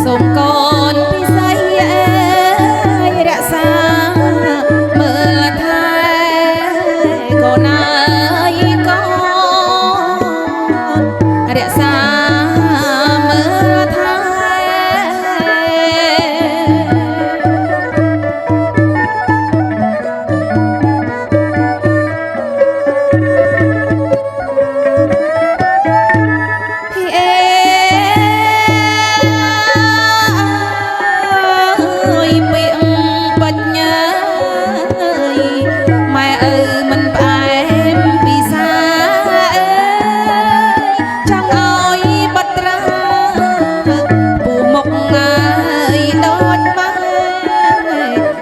សូមកូនពិសីរក្សាមើលថែកូនអើយកូនរក្សាមើលថែ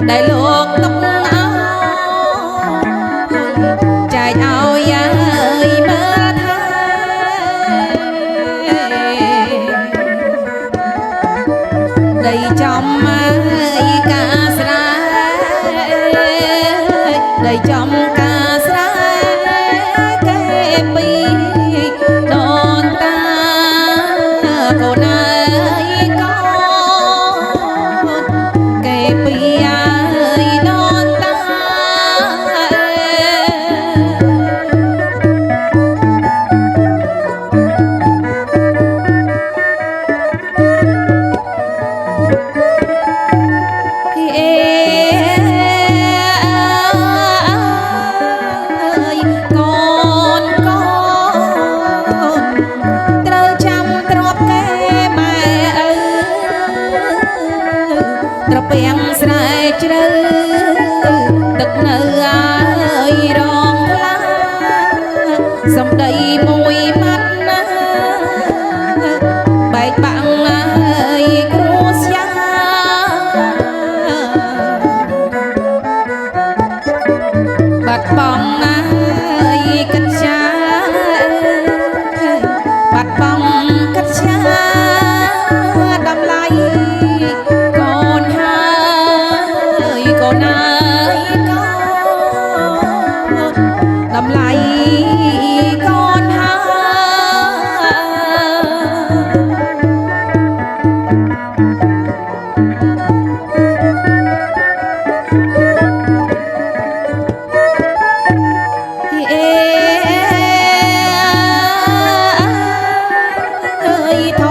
ដែលលោកទុកអោចែកឲ្យមើលថែដីចំការស្រែដីចំការស្រែគេពីដូនតាកូនអើយកូនគេពីត្រពាំងស្រែជ្រៅទឹកនៅរងផ្លាសំដីមួយម៉ាត់ណាបែកបាំងគ្រួស្យាបាត់បង់កិច្ចចាបាត់បង់កិច្ចចាតម្លៃតម្លៃកូនហើយធ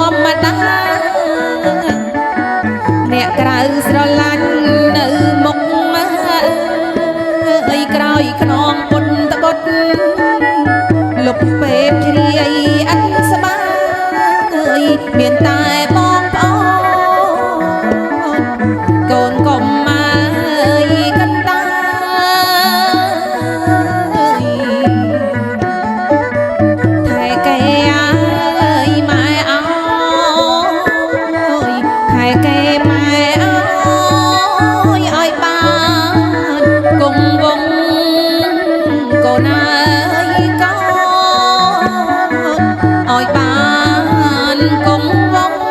ម្មតាអ្នកក្រៅស្រឡាញ់នៅមុខក្រោយខ្នងពុនតបុតលុបពេបជ្រាយអត់ស្បាយមានតែបងប្អូនកូនកុំកណ្ដាលថែកែម៉ែអើយថែកែម៉ែអើយឲ្យបានគង់វង្សកូនអើយកូនឲ្យបានគង់វង្ស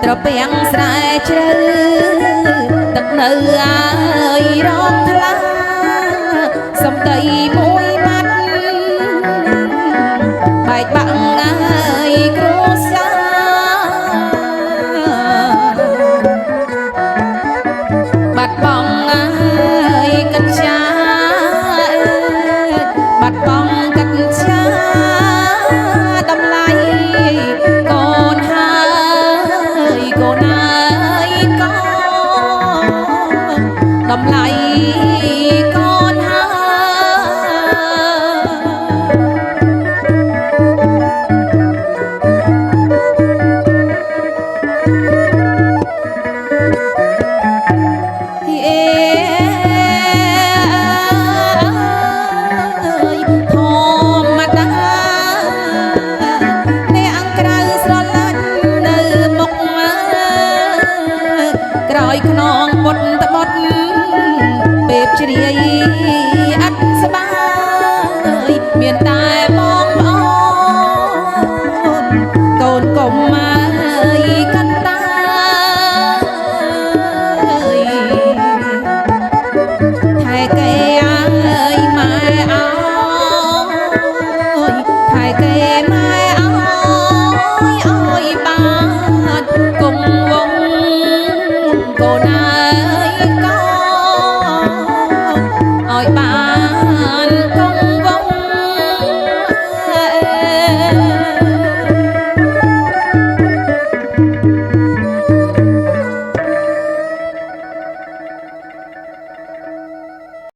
ត្រពាំងស្រែជ្រៅទឹកនៅអើយរងថ្លាសំដីមួយម៉ាត់បែកបាក់អើយគ្រួសារបាត់បង់អើយកិច្ចចាបាត់បង់កិច្ចចាតម្លៃកូនហើយកូនអើយកូនតម្លៃកូនហើខ្នងបុតតបុតពេលជ្រាយអត់ស្បាយមានតែបងប្អូនកូនកុំមកកន្តាថែកែអើយម៉ែអើយថែកែម៉ែអើយអើយបានគង់វងកូន